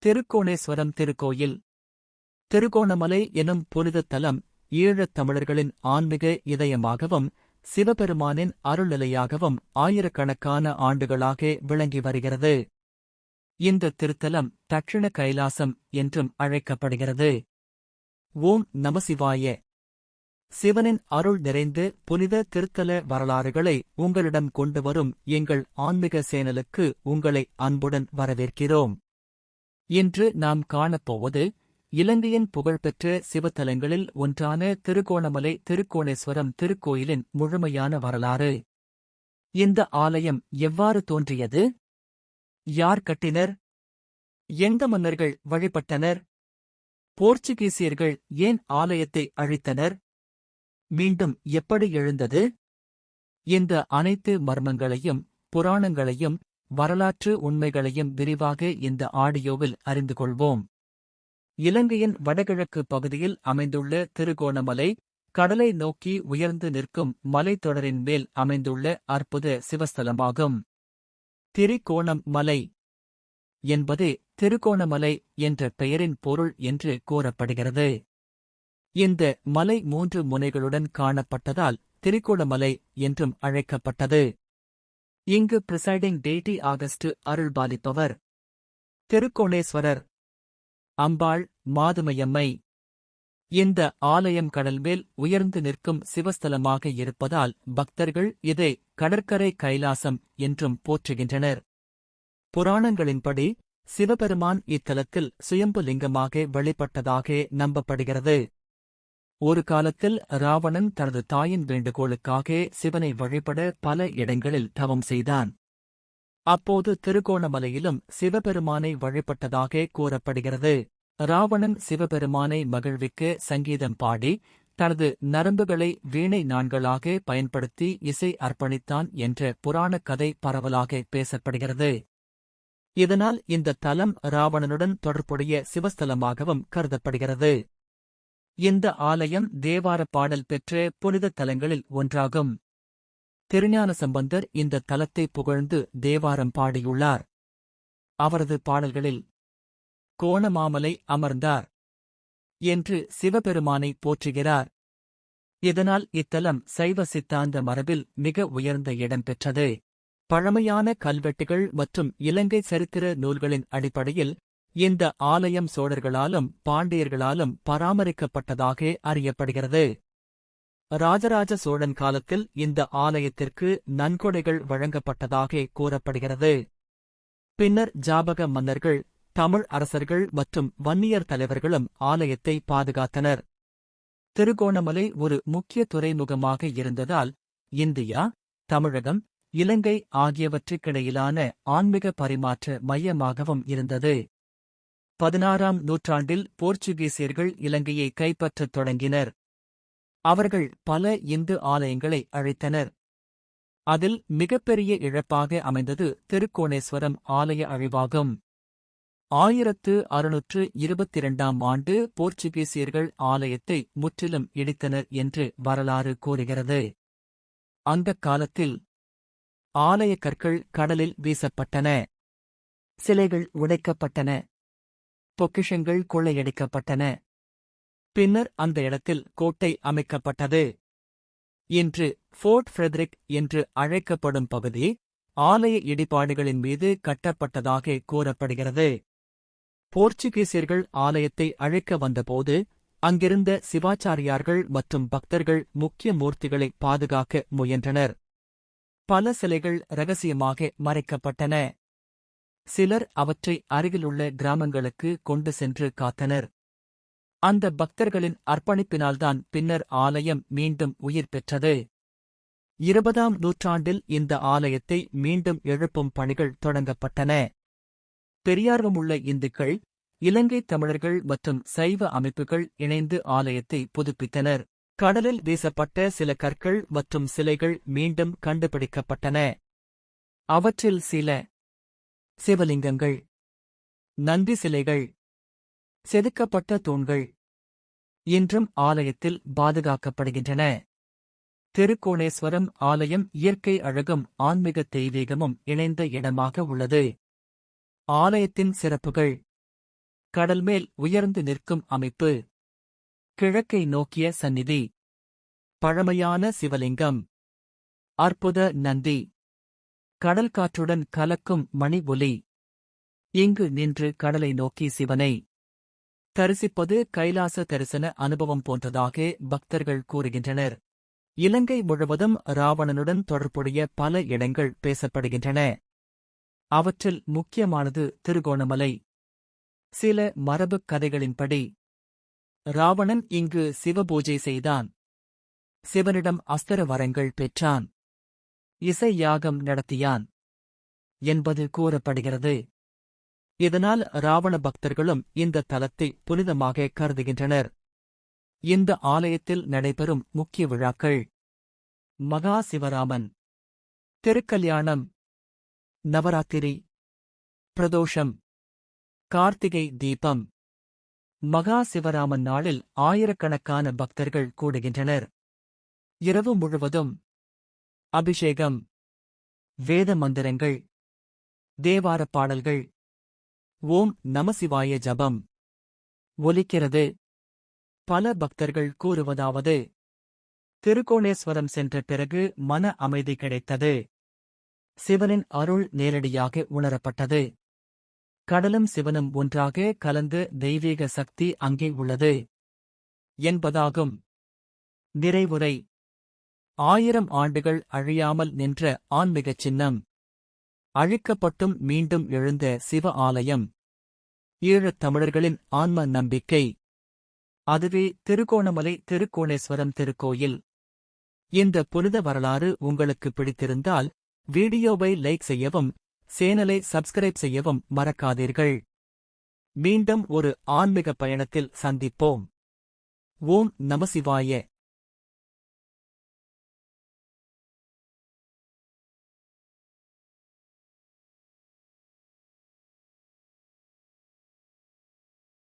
திருக்கோணேஸ்வரம் திருக்கோயில். திருகோணமலை எனும் புனித தலம் ஈழத் தமிழர்களின் ஆன்மீக இதயமாகவும் சிவபெருமானின் அருள்நிலையாகவும் ஆயிரக்கணக்கான ஆண்டுகளாக விளங்கி வருகிறது. இந்த திருத்தலம் தட்சிண கைலாசம் என்றும் அழைக்கப்படுகிறது. ஓம் நமசிவாய. சிவனின் அருள் நிறைந்து புனித திருத்தல வரலாறுகளை உங்களிடம் கொண்டு வரும் எங்கள் ஆன்மீக சேனலுக்கு உங்களை அன்புடன் வரவேற்கிறோம். இன்று நாம் காணப்போவது இலங்கையின் புகழ்பெற்ற சிவத்தலங்களில் ஒன்றான திருகோணமலை திருக்கோணேஸ்வரம் திருக்கோயிலின் முழுமையான வரலாறு. இந்த ஆலயம் எவ்வாறு தோன்றியது? யார் கட்டினர்? எந்த மன்னர்கள் வழிபட்டனர்? போர்ச்சுகீசியர்கள் ஏன் ஆலயத்தை அழித்தனர்? மீண்டும் எப்படி எழுந்தது? இந்த அனைத்து மர்மங்களையும் புராணங்களையும் வரலாற்று உண்மைகளையும் விரிவாக இந்த ஆடியோவில் அறிந்து கொள்வோம். இலங்கையின் வடகிழக்கு பகுதியில் அமைந்துள்ள திருகோணமலை கடலை நோக்கி உயர்ந்து நிற்கும் மலைத்தொடரின் மேல் அமைந்துள்ள அற்புத சிவஸ்தலமாகும். திரிகோணம் மலை என்பது திருகோணமலை என்ற பெயரின் பொருள் என்று கூறப்படுகிறது. இந்த மலை 3 முனைகளுடன் காணப்பட்டதால் திரிகோணமலை என்றும் அழைக்கப்பட்டது. இங்கு பிரிசைடிங் டெய்டி ஆகஸ்ட் அருள்பாலிப்பவர் திருக்கோணேஸ்வரர், அம்பாள், மாதுமையம்மை. இந்த ஆலயம் கடல்மேல் உயர்ந்து நிற்கும் சிவஸ்தலமாக இருப்பதால் பக்தர்கள் இதை கடற்கரை கைலாசம் என்றும் போற்றுகின்றனர். புராணங்களின்படி சிவபெருமான் இத்தலத்தில் சுயம்பு லிங்கமாக வெளிப்பட்டதாக நம்பப்படுகிறது. ஒரு காலத்தில் ராவணன் தனது தாயின் வேண்டுகோளுக்காக சிவனை வழிபட பல இடங்களில் தவம் செய்தான். அப்போது திருகோணமலையிலும் சிவபெருமானை வழிபட்டதாக கூறப்படுகிறது. ராவணன் சிவபெருமானை மகிழ்விக்க சங்கீதம் பாடி தனது நரம்புகளை வீணை நாண்களாக பயன்படுத்தி இசை அர்ப்பணித்தான் என்ற புராணக் கதை பரவலாக பேசப்படுகிறது. இதனால் இந்த தலம் ராவணனுடன் தொடர்புடைய சிவஸ்தலமாகவும் கருதப்படுகிறது. இந்த ஆலயம் தேவார பாடல் பெற்ற புனித தலங்களில் ஒன்றாகும். திருஞான சம்பந்தர் இந்த தலத்தை புகழ்ந்து தேவாரம் பாடியுள்ளார். அவரது பாடல்களில் கோணமாமலை அமர்ந்தார் என்று சிவபெருமானை போற்றுகிறார். இதனால் இத்தலம் சைவ சித்தாந்த மரபில் மிக உயர்ந்த இடம் பெற்றது. பழமையான கல்வெட்டுகள் மற்றும் இலங்கை சரித்திர நூல்களின் அடிப்படையில் இந்த ஆலயம் சோழர்களாலும் பாண்டியர்களாலும் பராமரிக்கப்பட்டதாக அறியப்படுகிறது. ராஜராஜ சோழன் காலத்தில் இந்த ஆலயத்திற்கு நன்கொடைகள் வழங்கப்பட்டதாக கூறப்படுகிறது. பின்னர் ஜாபக மன்னர்கள், தமிழ் அரசர்கள் மற்றும் வன்னியர் தலைவர்களும் ஆலயத்தை பாதுகாத்தனர். திருகோணமலை ஒரு முக்கிய துறைமுகமாக இருந்ததால் இந்தியா, தமிழகம், இலங்கை ஆகியவற்றுக்கிடையிலான ஆன்மீக பரிமாற்ற மையமாகவும் இருந்தது. 16ஆம் நூற்றாண்டில் போர்ச்சுகீசியர்கள் இலங்கையை கைப்பற்றத் தொடங்கினர். அவர்கள் பல இந்து ஆலயங்களை அழித்தனர். அதில் மிகப்பெரிய இழப்பாக அமைந்தது திருக்கோணேஸ்வரம் ஆலய அழிவாகும். 1622ஆம் ஆண்டு போர்ச்சுகீசியர்கள் ஆலயத்தை முற்றிலும் இடித்தனர் என்று வரலாறு கூறுகிறது. அந்தக் காலத்தில் ஆலய கற்கள் கடலில் வீசப்பட்டன. சிலைகள் உடைக்கப்பட்டன. பொக்கிஷங்கள் கொள்ளையடிக்கப்பட்டன. பின்னர் அந்த இடத்தில் கோட்டை அமைக்கப்பட்டது. இன்று ஃபோர்ட் ஃபிரெடரிக் என்று அழைக்கப்படும் பகுதி ஆலய இடிபாடுகளின் மீது கட்டப்பட்டதாக கூறப்படுகிறது. போர்ச்சுகீசியர்கள் ஆலயத்தை அழிக்க வந்தபோது அங்கிருந்த சிவாச்சாரியார்கள் மற்றும் பக்தர்கள் முக்கிய மூர்த்திகளை பாதுகாக்க முயன்றனர். பல சிலைகள் இரகசியமாக மறைக்கப்பட்டன. சிலர் அவற்றை அருகிலுள்ள கிராமங்களுக்கு கொண்டு சென்று காத்தனர். அந்த பக்தர்களின் அர்ப்பணிப்பினால்தான் பின்னர் ஆலயம் மீண்டும் உயிர் பெற்றது. 20ஆம் நூற்றாண்டில் இந்த ஆலயத்தை மீண்டும் எழுப்பும் பணிகள் தொடங்கப்பட்டன. பெரியார்வமுள்ள இந்துக்கள், இலங்கை தமிழர்கள் மற்றும் சைவ அமைப்புகள் இணைந்து ஆலயத்தை புதுப்பித்தனர். கடலில் வீசப்பட்ட சில கற்கள் மற்றும் சிலைகள் மீண்டும் கண்டுபிடிக்கப்பட்டன. அவற்றில் சில சிவலிங்கங்கள், நந்தி சிலைகள், செதுக்கப்பட்ட தூண்கள் இன்றும் ஆலயத்தில் பாதுகாக்கப்படுகின்றன. திருக்கோணேஸ்வரம் ஆலயம் இயற்கை அழகும் ஆன்மீக தெய்வீகமும் இணைந்த இடமாக உள்ளது. ஆலயத்தின் சிறப்புகள். கடல்மேல் உயர்ந்து நிற்கும் அமைப்பு. கிழக்கை நோக்கிய சந்நிதி. பழமையான சிவலிங்கம். அற்புத நந்தி. கடல் காற்றுடன் கலக்கும் மணி ஒலி. இங்கு நின்று கடலை நோக்கி சிவனை தரிசிப்பது கைலாச தரிசன அனுபவம் போன்றதாக பக்தர்கள் கூறுகின்றனர். இலங்கை முழுவதும் ராவணனுடன் தொடர்புடைய பல இடங்கள் பேசப்படுகின்றன. அவற்றில் முக்கியமானது திருகோணமலை. சில மரபுக் கதைகளின்படி ராவணன் இங்கு சிவபூஜை செய்தான். சிவனிடம் அஸ்திர வரங்கள் பெற்றான். இசை யாகம் நடத்தியான் என்பது கூறப்படுகிறது. இதனால் ராவண பக்தர்களும் இந்த தலத்தை புனிதமாக கருதுகின்றனர். இந்த ஆலயத்தில் நடைபெறும் முக்கிய விழாக்கள்: மகா சிவராமன், திருக்கல்யாணம், நவராத்திரி, பிரதோஷம், கார்த்திகை தீபம். மகா சிவராமன் நாளில் ஆயிரக்கணக்கான பக்தர்கள் கூடுகின்றனர். இரவு முழுவதும் அபிஷேகம், வேத மந்திரங்கள், தேவாரப் பாடல்கள், ஓம் நமசிவாய ஜபம் ஒலிக்கிறது. பல பக்தர்கள் கூறுவதாவது: திருக்கோணேஸ்வரம் சென்ற பிறகு மன அமைதி கிடைத்தது. சிவனின் அருள் நேரடியாக உணரப்பட்டது. கடலும் சிவனும் ஒன்றாக கலந்து தெய்வீக சக்தி அங்கே உள்ளது என்பதாகும். நிறைவுரை: 1000 ஆண்டுகள் அழியாமல் நின்ற ஆன்மீகச் சின்னம். அழிக்கப்பட்டும் மீண்டும் எழுந்த சிவ ஆலயம். ஈழத் தமிழர்களின் ஆன்ம நம்பிக்கை. அதுவே திருகோணமலை திருக்கோணேஸ்வரம் திருக்கோயில். இந்த புனித வரலாறு உங்களுக்கு பிடித்திருந்தால் வீடியோவை லைக் செய்யவும், சேனலை சப்ஸ்கிரைப் செய்யவும் மறக்காதீர்கள். மீண்டும் ஒரு ஆன்மீக பயணத்தில் சந்திப்போம். ஓம் நமசிவாய.